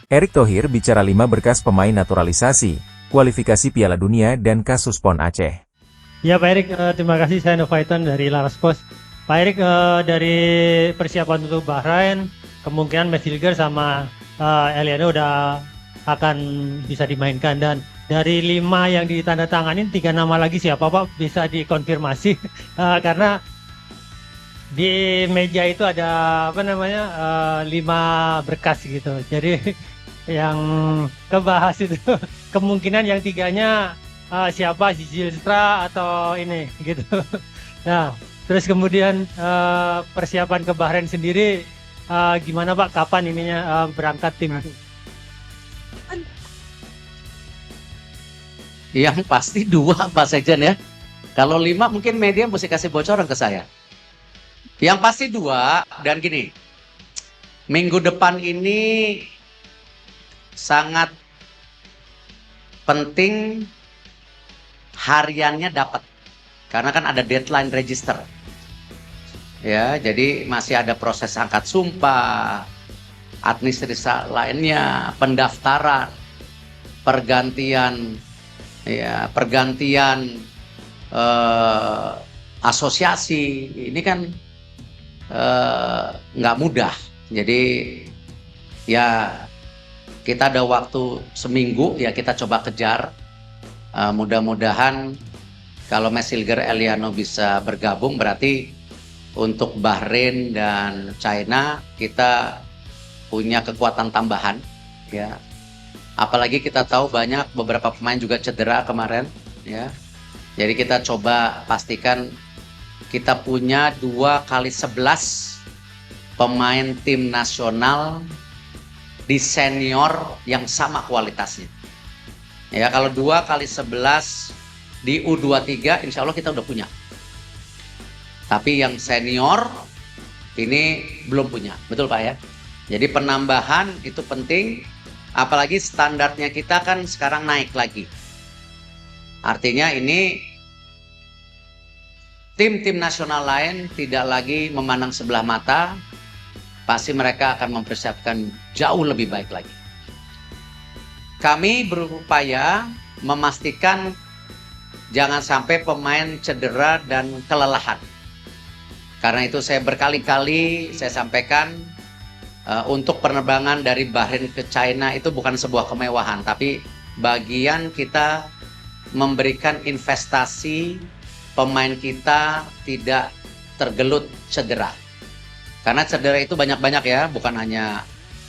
Erick Thohir bicara 5 berkas pemain naturalisasi, kualifikasi Piala Dunia dan kasus PON Aceh. Ya Pak Erick, terima kasih, saya Novaiton dari Laras Pos. Pak Erick, dari persiapan untuk Bahrain, kemungkinan Matt Silger sama Eliano udah akan bisa dimainkan, dan dari 5 yang ditandatangani 3 nama lagi siapa Pak, bisa dikonfirmasi? Karena di meja itu ada 5 berkas gitu, jadi yang kebahas itu kemungkinan yang 3-nya siapa, Zilstra atau ini gitu. Nah, terus kemudian persiapan ke Bahrain sendiri gimana Pak, kapan ininya berangkat tim? Yang pasti 2 Pak Sekjen ya. Kalau 5 mungkin media mesti kasih bocoran ke saya. Yang pasti 2, dan gini, minggu depan ini sangat penting hariannya dapat, karena kan ada deadline register ya, jadi masih ada proses angkat sumpah, administrasi lainnya, pendaftaran, pergantian asosiasi, ini kan nggak mudah. Jadi ya kita ada waktu seminggu, ya kita coba kejar. Mudah-mudahan kalau Matt Silger, Eliano bisa bergabung, berarti untuk Bahrain dan China kita punya kekuatan tambahan ya. Apalagi kita tahu banyak beberapa pemain juga cedera kemarin ya. Jadi kita coba pastikan kita punya 2x11 pemain tim nasional di senior yang sama kualitasnya. Ya, kalau 2x11 di U23 insya Allah kita udah punya. Tapi yang senior ini belum punya, betul Pak ya? Jadi penambahan itu penting, apalagi standarnya kita kan sekarang naik lagi. Artinya ini tim-tim nasional lain tidak lagi memandang sebelah mata, pasti mereka akan mempersiapkan jauh lebih baik lagi. Kami berupaya memastikan jangan sampai pemain cedera dan kelelahan. Karena itu saya berkali-kali saya sampaikan, untuk penerbangan dari Bahrain ke China itu bukan sebuah kemewahan, tapi bagian kita memberikan investasi pemain kita tidak tergelut cedera. Karena cedera itu banyak-banyak ya, bukan hanya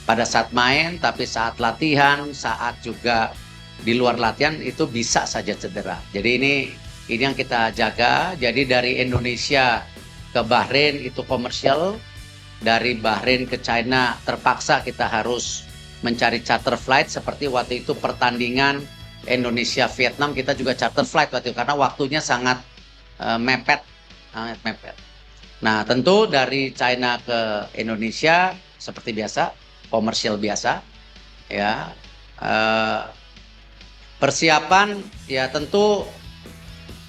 pada saat main, tapi saat latihan, saat juga di luar latihan itu bisa saja cedera. Jadi ini yang kita jaga. Jadi dari Indonesia ke Bahrain itu komersial, dari Bahrain ke China terpaksa kita harus mencari charter flight, seperti waktu itu pertandingan Indonesia Vietnam kita juga charter flight waktu itu karena waktunya sangat mepet. Nah, tentu dari China ke Indonesia seperti biasa, komersial biasa ya. Persiapan ya tentu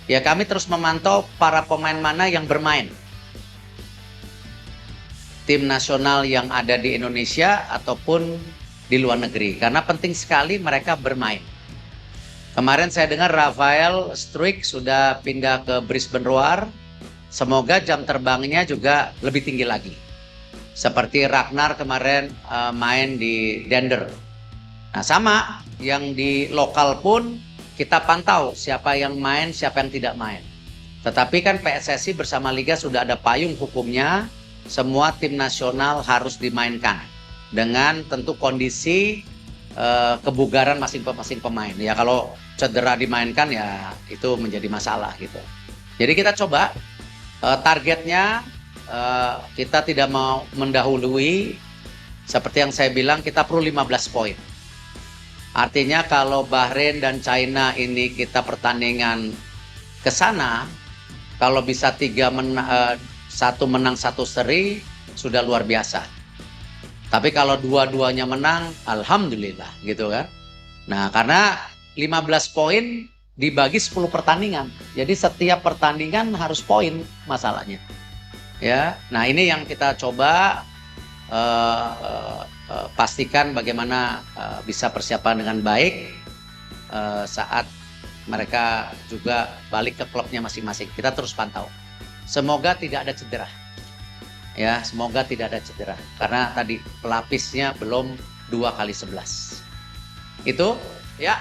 ya kami terus memantau para pemain mana yang bermain, tim nasional yang ada di Indonesia ataupun di luar negeri, karena penting sekali mereka bermain. Kemarin saya dengar Rafael Struijk sudah pindah ke Brisbane Roar, semoga jam terbangnya juga lebih tinggi lagi. Seperti Ragnar kemarin main di Dender. Nah sama, yang di lokal pun kita pantau siapa yang main, siapa yang tidak main. Tetapi kan PSSI bersama Liga sudah ada payung hukumnya, semua tim nasional harus dimainkan dengan tentu kondisi kebugaran masing-masing pemain. Ya kalau cedera dimainkan ya itu menjadi masalah gitu. Jadi kita coba targetnya kita tidak mau mendahului, seperti yang saya bilang kita perlu 15 poin. Artinya kalau Bahrain dan China ini kita pertandingan ke sana, kalau bisa 1 menang 1 seri sudah luar biasa. Tapi kalau dua-duanya menang, alhamdulillah gitu kan. Nah, karena 15 poin dibagi 10 pertandingan. Jadi setiap pertandingan harus poin masalahnya. Ya. Nah, ini yang kita coba pastikan bagaimana bisa persiapan dengan baik saat mereka juga balik ke klubnya masing-masing. Kita terus pantau. Semoga tidak ada cedera. Ya, semoga tidak ada cedera. Karena tadi pelapisnya belum 2x11. Itu, ya.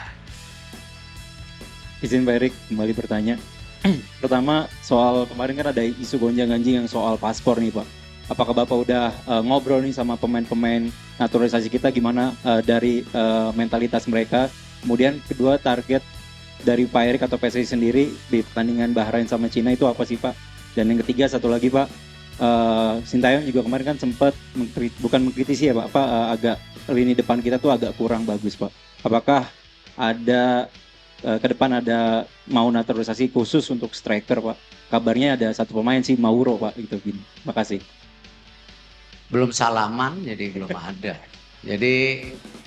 Izin Pak Erik kembali bertanya. Pertama, soal kemarin kan ada isu gonjang-ganjing yang soal paspor nih Pak. Apakah Bapak udah ngobrol nih sama pemain-pemain naturalisasi kita gimana dari mentalitas mereka? Kemudian kedua, target dari Pak Erik atau PSSI sendiri di pertandingan Bahrain sama Cina itu apa sih Pak? Dan yang ketiga, satu lagi Pak, Sintayong juga kemarin kan sempat bukan mengkritisi ya Pak, agak lini depan kita tuh agak kurang bagus Pak. Apakah ada ke depan ada mau naturalisasi khusus untuk striker Pak? Kabarnya ada satu pemain sih, Mauro Pak, gitu gini. Makasih. Belum salaman, jadi belum ada. Jadi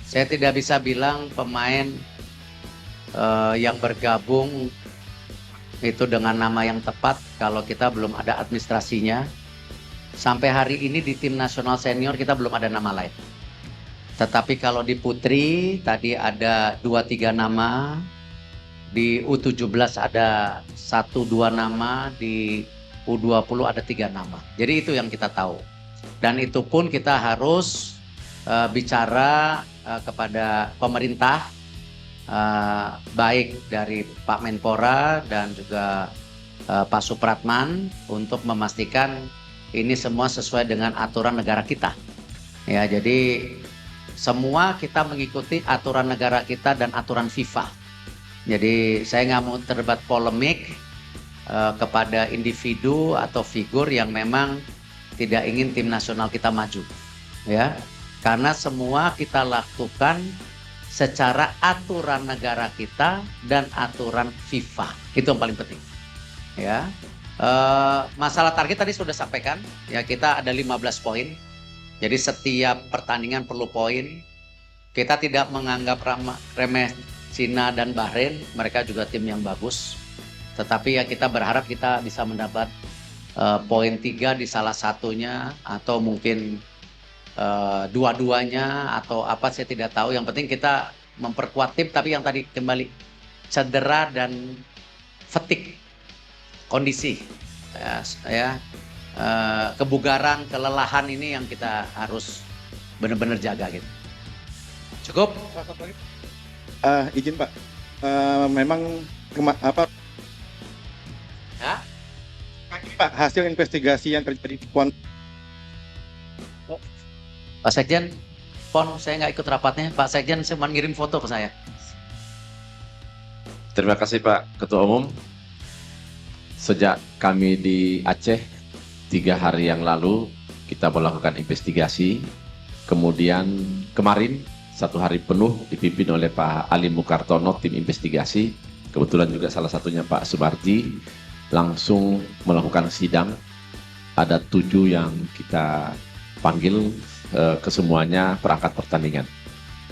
saya tidak bisa bilang pemain yang bergabung itu dengan nama yang tepat kalau kita belum ada administrasinya. Sampai hari ini di tim nasional senior kita belum ada nama lain. Tetapi kalau di putri tadi ada 2-3 nama, di U17 ada 1-2 nama, di U20 ada 3 nama. Jadi itu yang kita tahu. Dan itu pun kita harus bicara kepada pemerintah, baik dari Pak Menpora dan juga Pak Supratman untuk memastikan ini semua sesuai dengan aturan negara kita. Ya, jadi semua kita mengikuti aturan negara kita dan aturan FIFA. Jadi saya nggak mau terlibat polemik kepada individu atau figur yang memang tidak ingin tim nasional kita maju. Ya, karena semua kita lakukan secara aturan negara kita dan aturan FIFA. Itu yang paling penting. Ya. Masalah target tadi sudah sampaikan, ya kita ada 15 poin. Jadi setiap pertandingan perlu poin. Kita tidak menganggap remeh Cina dan Bahrain, mereka juga tim yang bagus. Tetapi ya kita berharap kita bisa mendapat poin 3 di salah satunya atau mungkin dua-duanya atau apa saya tidak tahu. Yang penting kita memperkuat tim, tapi yang tadi kembali cedera dan fatigue, kondisi kebugaran, kelelahan ini yang kita harus benar-benar jaga gitu. Cukup? Izin Pak, memang Ya? Pak, hasil investigasi yang terjadi di PON. Pak Sekjen, PON saya nggak ikut rapatnya. Pak Sekjen cuma ngirim foto ke saya. Terima kasih Pak Ketua Umum. Sejak kami di Aceh 3 hari yang lalu kita melakukan investigasi. Kemudian kemarin 1 hari penuh dipimpin oleh Pak Ali Mukartono tim investigasi. Kebetulan juga salah satunya Pak Sumarji langsung melakukan sidang. Ada 7 yang kita panggil kesemuanya perangkat pertandingan.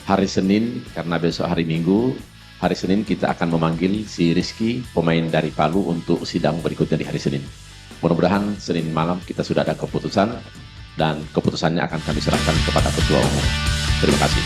Hari Senin, karena besok hari Minggu, hari Senin kita akan memanggil si Rizky, pemain dari Palu, untuk sidang berikutnya di hari Senin. Mudah-mudahan Senin malam kita sudah ada keputusan dan keputusannya akan kami serahkan kepada Ketua Umum. Terima kasih.